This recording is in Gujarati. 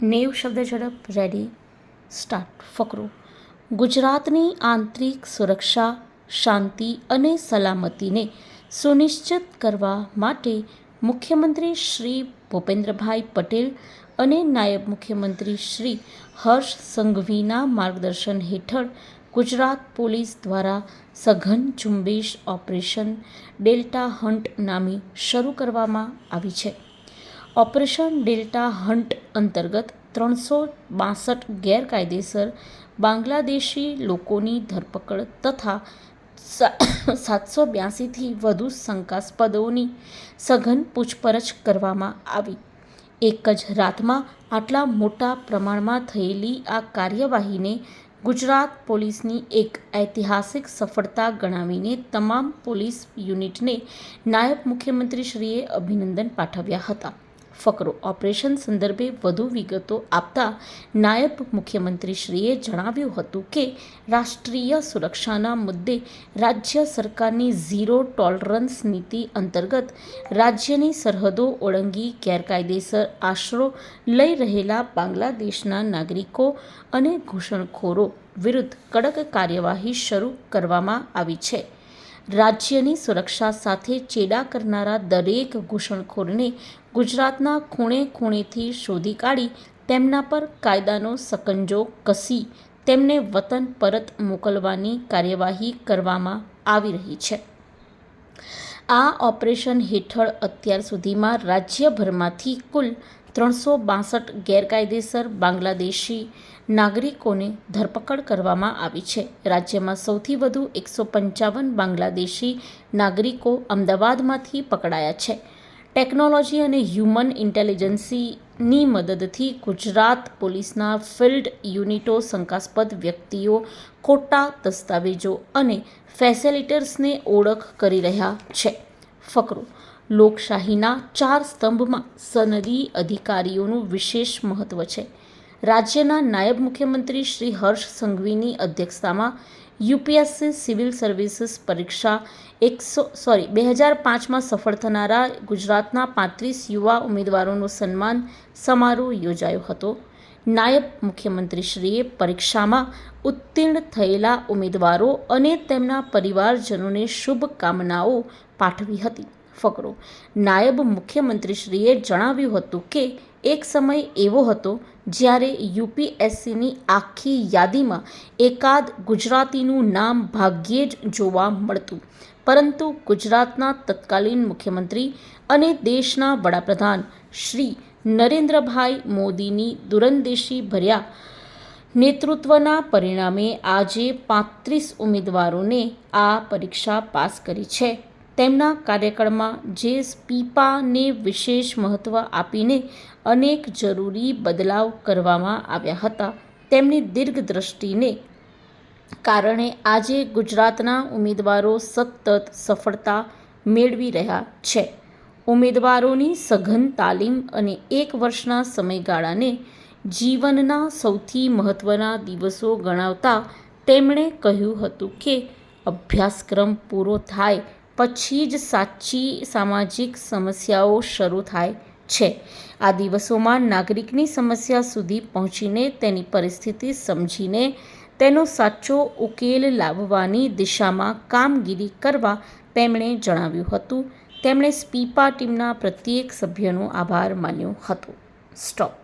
નેવ શબ્દ ઝડપ રેડી સ્ટાર્ટ. ફકરો. ગુજરાતની આંતરિક સુરક્ષા, શાંતિ અને સલામતીને સુનિશ્ચિત કરવા માટે મુખ્યમંત્રી શ્રી ભૂપેન્દ્રભાઈ પટેલ અને નાયબ મુખ્યમંત્રી શ્રી હર્ષ સંઘવીના માર્ગદર્શન હેઠળ ગુજરાત પોલીસ દ્વારા સઘન ઝુંબેશ ઓપરેશન ડેલ્ટા હન્ટ નામે શરૂ કરવામાં આવી છે. ઓપરેશન ડેલ્ટા હન્ટ અંતર્ગત 362 ગેરકાયદેસર બાંગ્લાદેશી લોકોની ધરપકડ તથા 782થી વધુ શંકાસ્પદોની સઘન પૂછપરછ કરવામાં આવી. એક જ રાતમાં આટલા મોટા પ્રમાણમાં થયેલી આ કાર્યવાહીને ગુજરાત પોલીસની એક ઐતિહાસિક સફળતા ગણાવીને તમામ પોલીસ યુનિટને નાયબ મુખ્યમંત્રીશ્રીએ અભિનંદન પાઠવ્યા હતા. ફકરો. ઓપરેશન સંદર્ભે વધુ વિગતો આપતા નાયબ મુખ્યમંત્રીશ્રીએ જણાવ્યું હતું કે રાષ્ટ્રીય સુરક્ષાના મુદ્દે રાજ્ય સરકારની ઝીરો ટોલરન્સ નીતિ અંતર્ગત રાજ્યની સરહદો ઓળંગી ગેરકાયદેસર આશરો લઈ રહેલા બાંગ્લાદેશના નાગરિકો અને ઘૂસણખોરો વિરુદ્ધ કડક કાર્યવાહી શરૂ કરવામાં આવી છે. રાજ્યની સુરક્ષા સાથે ચેડા કરનારા દરેક ઘૂસણખોરને ગુજરાતના ખૂણે ખૂણેથી શોધી કાઢી તેમના પર કાયદાનો સકંજો કસી તેમને વતન પરત મોકલવાની કાર્યવાહી કરવામાં આવી રહી છે. આ ઓપરેશન હેઠળ અત્યાર સુધીમાં રાજ્યભરમાંથી કુલ 362 ગેરકાયદેસર બાંગ્લાદેશી નાગરિકોને ધરપકડ કરવામાં આવી છે. રાજ્યમાં સૌથી વધુ 155 બાંગ્લાદેશી નાગરિકો અમદાવાદમાંથી પકડાયા છે. ટેકનોલોજી અને હ્યુમન ઇન્ટેલિજન્સની મદદથી ગુજરાત પોલીસના ફિલ્ડ યુનિટો શંકાસ્પદ વ્યક્તિઓ, ખોટા દસ્તાવેજો અને ફેસિલિટેટર્સને ઓળખ કરી રહ્યા છે. ફકરો. લોકશાહીના 4 સ્તંભમાં સનદી અધિકારીઓનું વિશેષ મહત્વ છે. રાજ્યના નાયબ મુખ્યમંત્રી શ્રી હર્ષ સંઘવીની અધ્યક્ષતામાં યુપીએસસી સિવિલ સર્વિસીસ પરીક્ષા 2005માં સફળ થનારા ગુજરાતના 35 યુવા ઉમેદવારોનો સન્માન સમારોહ યોજાયો હતો. નાયબ મુખ્યમંત્રીશ્રીએ પરીક્ષામાં ઉત્તીર્ણ થયેલા ઉમેદવારો અને તેમના પરિવારજનોને શુભકામનાઓ પાઠવી હતી. ફકરો. નાયબ મુખ્યમંત્રીશ્રીએ જણાવ્યું હતું કે એક સમય એવો હતો જ્યારે યુપીએસસીની આખી યાદીમાં એકાદ ગુજરાતીનું નામ ભાગ્યે જ જોવા મળતું, પરંતુ ગુજરાતના તત્કાલીન મુખ્યમંત્રી અને દેશના વડાપ્રધાન શ્રી નરેન્દ્રભાઈ મોદીની દૂરંદેશી ભર્યા નેતૃત્વના પરિણામે આજે 35 ઉમેદવારોને આ પરીક્ષા પાસ કરી છે. તેમના કાર્યકાળમાં જે સ્પીપાને વિશેષ મહત્વ આપીને અનેક જરૂરી બદલાવ કરવામાં આવ્યા હતા, તેમની દીર્ઘદ્રષ્ટિને કારણે આજે ગુજરાતના ઉમેદવારો સતત સફળતા મેળવી રહ્યા છે. ઉમેદવારોની સઘન તાલીમ અને 1 વર્ષના સમયગાળાને જીવનના સૌથી મહત્ત્વના દિવસો ગણાવતા તેમણે કહ્યું હતું કે અભ્યાસક્રમ પૂરો થાય પછી જ સાચી સામાજિક સમસ્યાઓ શરૂ થાય છે. આ દિવસોમાં નાગરિકની સમસ્યા સુધી પહોંચીને તેની પરિસ્થિતિ સમજીને તેનો સાચો ઉકેલ લાવવાની દિશામાં કામગીરી કરવા તેમણે જણાવ્યું હતું. તેમણે સ્પીપા ટીમના પ્રત્યેક સભ્યનો આભાર માન્યો હતો. સ્ટોપ.